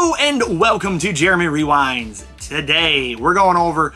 Hello and welcome to Jeremy Rewinds. Today we're going over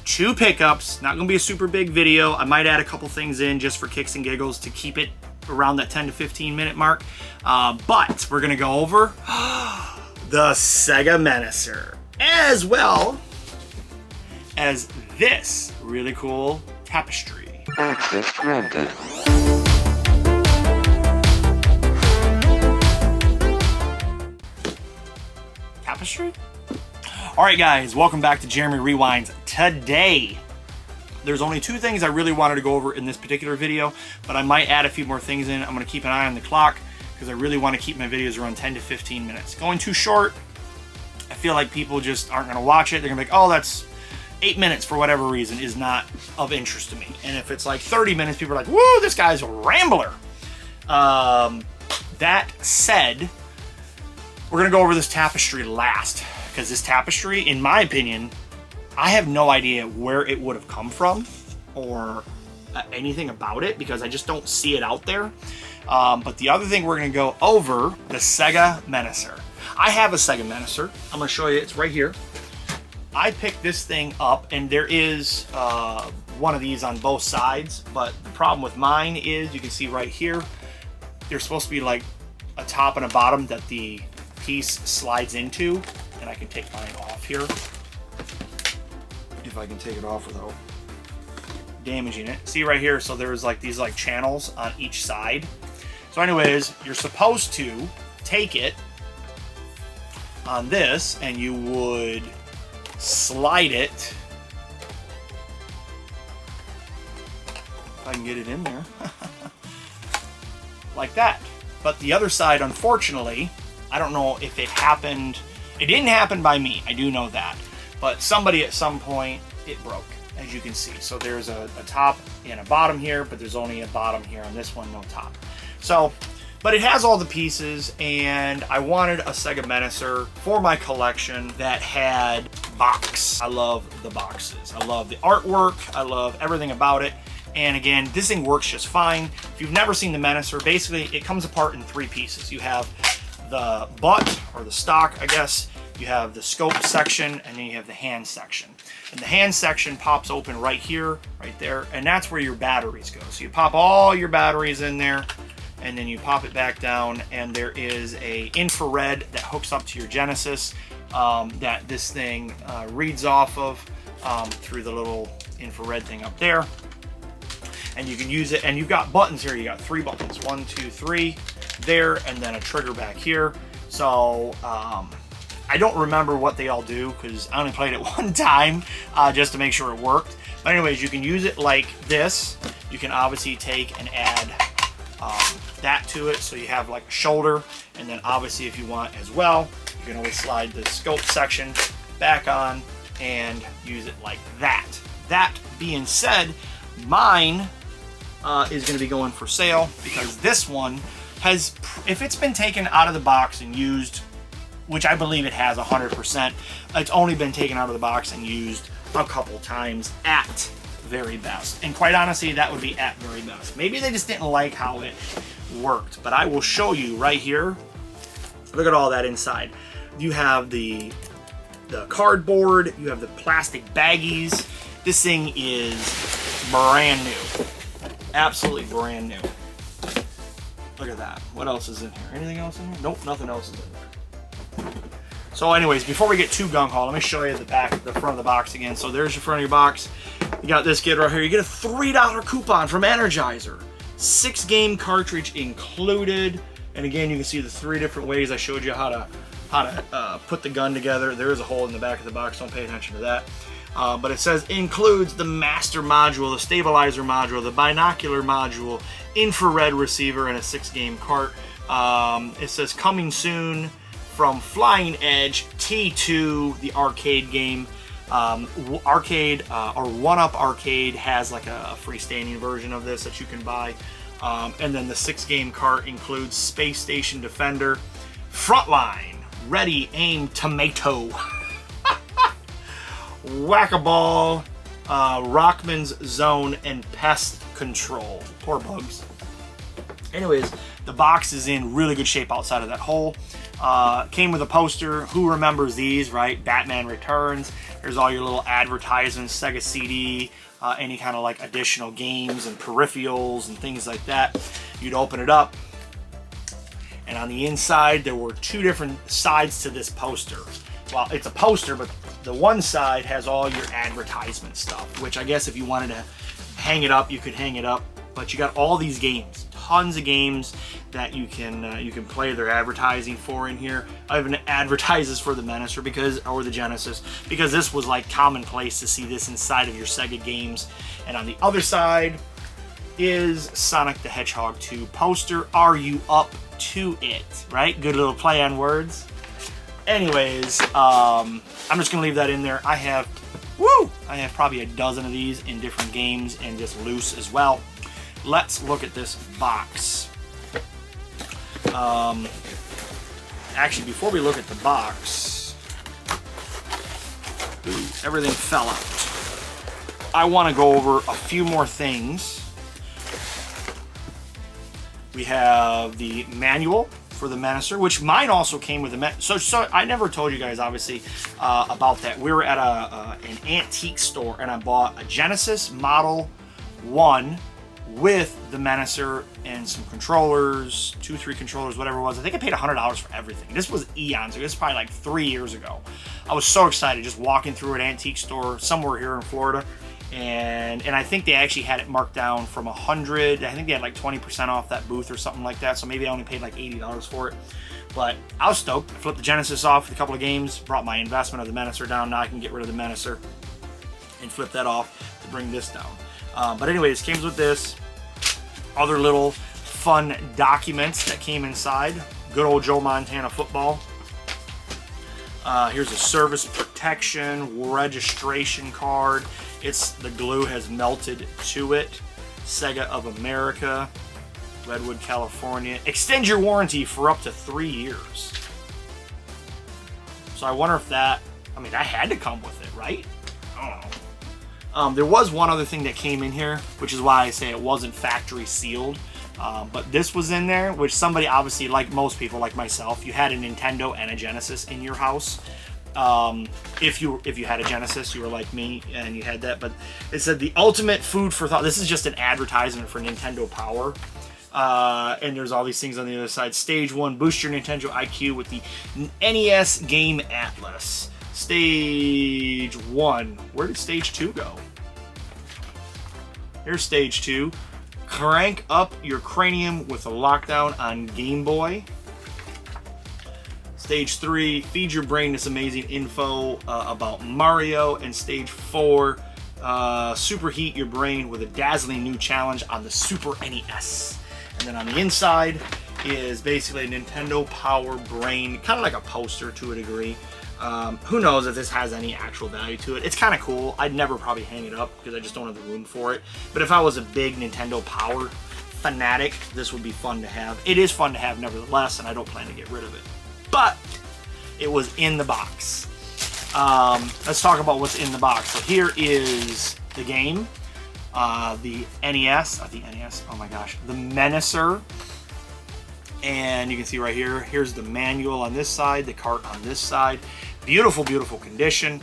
2 pickups. Not going to be a super big video. I might add a couple things in just for kicks and giggles to keep it around that 10 to 15 minute mark. But we're going to go over the SEGA Menacer, as well as this really cool Tapestry. Access granted. Tapestry? Alright guys, welcome back to Jeremy Rewinds. Today, there's only 2 things I really wanted to go over in this particular video, but I might add a few more things in. I'm going to keep an eye on the clock because I really want to keep my videos around 10 to 15 minutes. Going too short, I feel like people just aren't going to watch it. They're going to be like, oh, that's 8 minutes for whatever reason is not of interest to me. And if it's like 30 minutes, people are like, whoa, this guy's a rambler. That said, we're going to go over this Tapestry last, because this Tapestry, in my opinion, I have no idea where it would have come from or anything about it, because I just don't see it out there. But the other thing we're going to go over, the SEGA Menacer. I have a SEGA Menacer. I'm going to show you. It's right here. I picked this thing up, and there is one of these on both sides, but the problem with mine is, you can see right here, there's supposed to be like a top and a bottom that the piece slides into, and I can take mine off here if I can take it off without damaging it. See right here, so there's like these like channels on each side. So anyways, you're supposed to take it on this and you would slide it, if I can get it in there, like that. But the other side, unfortunately, I don't know if it happened. It didn't happen by me, I do know that. But somebody at some point, it broke, as you can see. So there's a top and a bottom here, but there's only a bottom here on this one, no top. So, but it has all the pieces, and I wanted a SEGA Menacer for my collection that had box. I love the boxes. I love the artwork. I love everything about it. And again, this thing works just fine. If you've never seen the Menacer, basically it comes apart in 3 pieces. You have the butt, or the stock, I guess. You have the scope section, and then you have the hand section. And the hand section pops open right here, right there, and that's where your batteries go. So you pop all your batteries in there, and then you pop it back down, and there is a infrared that hooks up to your Genesis that this thing reads off of through the little infrared thing up there. And you can use it, and you've got buttons here. You got 3 buttons, 1, 2, 3 there, and then a trigger back here. So I don't remember what they all do, because I only played it one time just to make sure it worked. But anyways, you can use it like this. You can obviously take and add that to it, so you have like a shoulder. And then obviously, if you want as well, you can always slide the scope section back on and use it like that. That being said, mine is going to be going for sale, because this one has, if it's been taken out of the box and used, which I believe it has 100%, it's only been taken out of the box and used a couple times at very best. And quite honestly, that would be at very best. Maybe they just didn't like how it worked, but I will show you right here. Look at all that inside. You have the cardboard, you have the plastic baggies. This thing is brand new. Absolutely brand new. Look at that. What else is in here? Anything else in here? Nope, nothing else is in there. So anyways, before we get too gung-ho, let me show you the front of the box again. So there's your front of your box. You got this kid right here. You get a $3 coupon from Energizer. 6-game cartridge included. And again, you can see the 3 different ways I showed you how to put the gun together. There is a hole in the back of the box. Don't pay attention to that. But it says includes the master module, the stabilizer module, the binocular module, infrared receiver, and a 6-game cart. It says coming soon from Flying Edge T2, the arcade game. Arcade or 1UP Arcade has like a freestanding version of this that you can buy. And then the 6-game cart includes Space Station Defender, Frontline, Ready, Aim, Tomato, Whack-a-Ball, Rockman's Zone, and Pest Control. Poor bugs. Anyways, the box is in really good shape outside of that hole. Came with a poster. Who remembers these, right? Batman Returns. There's all your little advertisements, Sega CD, any kind of like additional games and peripherals and things like that. You'd open it up, and on the inside there were two different sides to this poster. Well, it's a poster, but the one side has all your advertisement stuff, which I guess if you wanted to hang it up, you could hang it up. But you got all these games, tons of games that you can play. They're advertising for in here. I even advertises for the Menacer or the Genesis, because this was like commonplace to see this inside of your Sega games. And on the other side is Sonic the Hedgehog 2 poster. Are you up to it? Right? Good little play on words. Anyways, I'm just gonna leave that in there. I have probably a dozen of these in different games and just loose as well. Let's look at this box. Actually, before we look at the box, everything fell out. I want to go over a few more things. We have the manual for the Menacer, which mine also came with the Menacer. So I never told you guys, obviously, about that. We were at an antique store, and I bought a Genesis Model 1 with the Menacer and some controllers, 2-3 controllers, whatever it was. I think I paid $100 for everything. This was eons ago. This was probably like 3 years ago. I was so excited just walking through an antique store somewhere here in Florida, and I think they actually had it marked down from 100. I think they had like 20% off that booth or something like that. So maybe I only paid like $80 for it. But I was stoked. I flipped the Genesis off with a couple of games, brought my investment of the Menacer down. Now I can get rid of the Menacer and flip that off to bring this down. But anyways, came with this. Other little fun documents that came inside. Good old Joe Montana football. Here's a service protection registration card. The glue has melted to it. SEGA of America, Redwood, California. Extend your warranty for up to 3 years. So I wonder if that had to come with it, right? I don't know. There was one other thing that came in here, which is why I say it wasn't factory sealed. But this was in there, which somebody, obviously, like most people, like myself, you had a Nintendo and a Genesis in your house. If you had a Genesis, you were like me and you had that. But it said the ultimate food for thought. This is just an advertisement for Nintendo Power. And there's all these things on the other side. Stage 1, boost your Nintendo IQ with the NES Game Atlas. Stage 1. Where did Stage 2 go? Here's Stage 2. Crank up your cranium with a lockdown on Game Boy. Stage 3. Feed your brain this amazing info about Mario. And Stage 4. Superheat your brain with a dazzling new challenge on the Super NES. And then on the inside is basically a Nintendo Power Brain, kind of like a poster to a degree. Who knows if this has any actual value to it. It's kind of cool. I'd never probably hang it up because I just don't have the room for it. But if I was a big Nintendo Power fanatic, this would be fun to have. It is fun to have nevertheless, and I don't plan to get rid of it. But it was in the box. Let's talk about what's in the box. So here is the game. The NES, oh my gosh, the Menacer. And you can see right here, here's the manual on this side, the cart on this side. Beautiful, beautiful condition.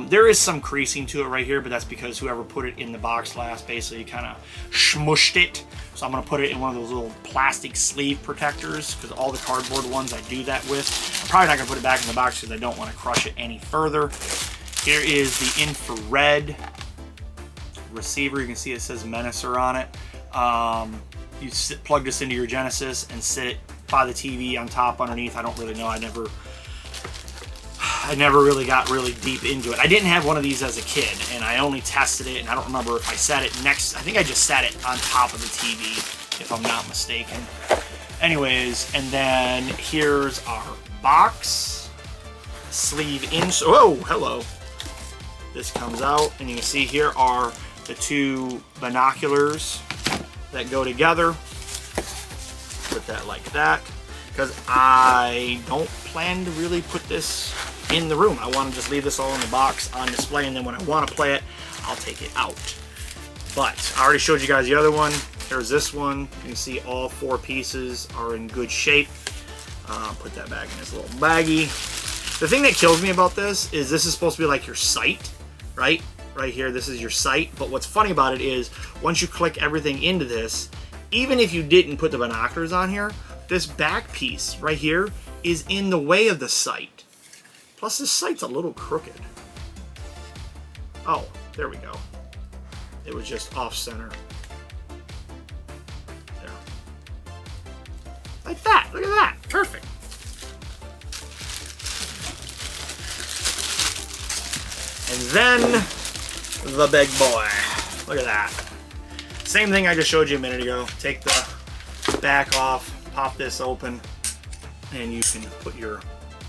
There is some creasing to it right here, but that's because whoever put it in the box last basically kind of smushed it. So I'm going to put it in one of those little plastic sleeve protectors, because all the cardboard ones I do that with. I'm probably not going to put it back in the box because I don't want to crush it any further. Here is the infrared receiver. You can see it says Menacer on it. You plug this into your Genesis and sit it by the TV on top underneath. I don't really know. I never really got really deep into it. I didn't have one of these as a kid, and I only tested it, and I don't remember if I set it next. I think I just set it on top of the TV, if I'm not mistaken. Anyways, and then here's our box. Sleeve in. Oh, hello. This comes out, and you can see here are the two binoculars that go together. Put that like that, because I don't plan to really put this in the room. I want to just leave this all in the box on display, and then when I want to play it, I'll take it out. But I already showed you guys the other one. There's this one. You can see all four pieces are in good shape. Put that back in this little baggie. The thing that kills me about this is supposed to be like your sight, right? Right here, this is your sight. But what's funny about it is once you click everything into this, even if you didn't put the binoculars on here, this back piece right here is in the way of the sight. Plus this sight's a little crooked. Oh, there we go. It was just off center. There. Like that, look at that, perfect. And then the big boy, look at that. Same thing I just showed you a minute ago. Take the back off, pop this open, and you can put your,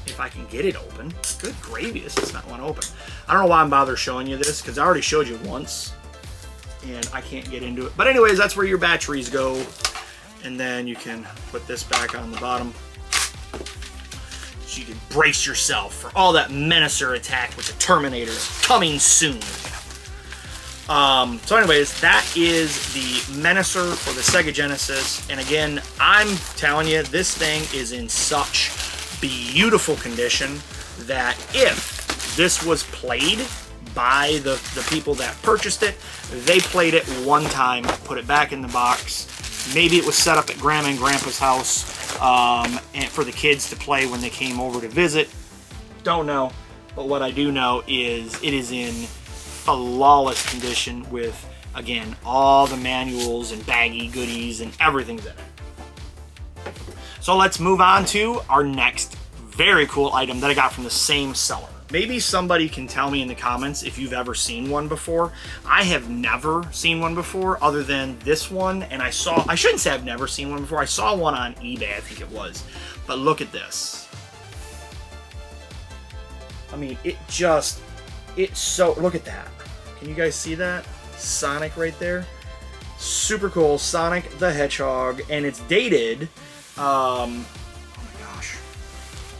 if I can get it open. Good gravy, this does not want to open. I don't know why I'm bothered showing you this, because I already showed you once, and I can't get into it. But anyways, that's where your batteries go. And then you can put this back on the bottom. So you can brace yourself for all that Menacer attack with the Terminator coming soon. So anyways, that is the Menacer for the Sega Genesis. And again, I'm telling you, this thing is in such beautiful condition that if this was played by the people that purchased it, they played it one time, put it back in the box. Maybe it was set up at Grandma and Grandpa's house and for the kids to play when they came over to visit. Don't know. But what I do know is it is in flawless condition with, again, all the manuals and baggy goodies and everything's in it. So let's move on to our next very cool item that I got from the same seller. Maybe somebody can tell me in the comments if you've ever seen one before. I have never seen one before other than this one, and I shouldn't say I've never seen one before. I saw one on eBay, I think it was. But look at this. I mean, it's so, look at that. Can you guys see that? Sonic right there. Super cool, Sonic the Hedgehog, and it's dated, oh my gosh.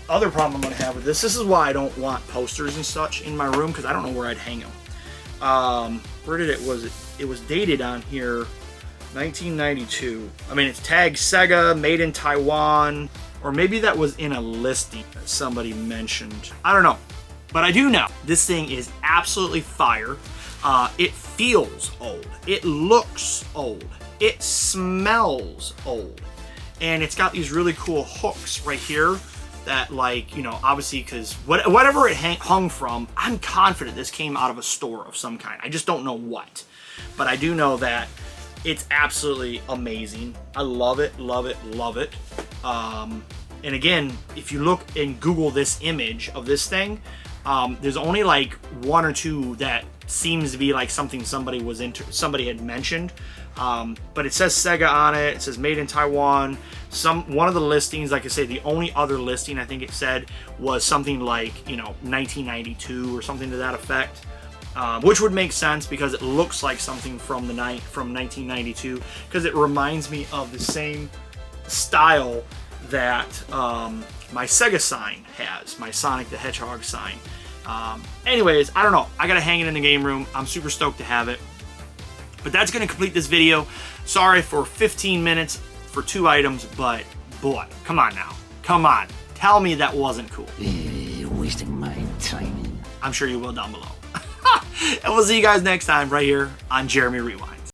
Other problem I'm gonna have with this is why I don't want posters and such in my room, because I don't know where I'd hang them. Where did it was dated on here, 1992. I mean, it's tagged Sega, made in Taiwan, or maybe that was in a listing that somebody mentioned. I don't know. But I do know this thing is absolutely fire. It feels old. It looks old. It smells old. And it's got these really cool hooks right here that, like, you know, obviously, because whatever it hung from, I'm confident this came out of a store of some kind. I just don't know what. But I do know that it's absolutely amazing. I love it, love it, love it. And again, if you look and Google this image of this thing, there's only like one or two that seems to be like something somebody had mentioned. But it says Sega on it. It says made in Taiwan. One of the listings, like I say, the only other listing I think it said was something like, you know, 1992 or something to that effect. Which would make sense because it looks like something from 1992, because it reminds me of the same style that my Sega sign has, my Sonic the Hedgehog sign. Anyways, I don't know. I gotta hang it in the game room. I'm super stoked to have it. But that's gonna complete this video. Sorry for 15 minutes for 2 items, but boy, come on now. Come on. Tell me that wasn't cool. You're wasting my time. I'm sure you will down below. And we'll see you guys next time right here on Jeremy Rewind.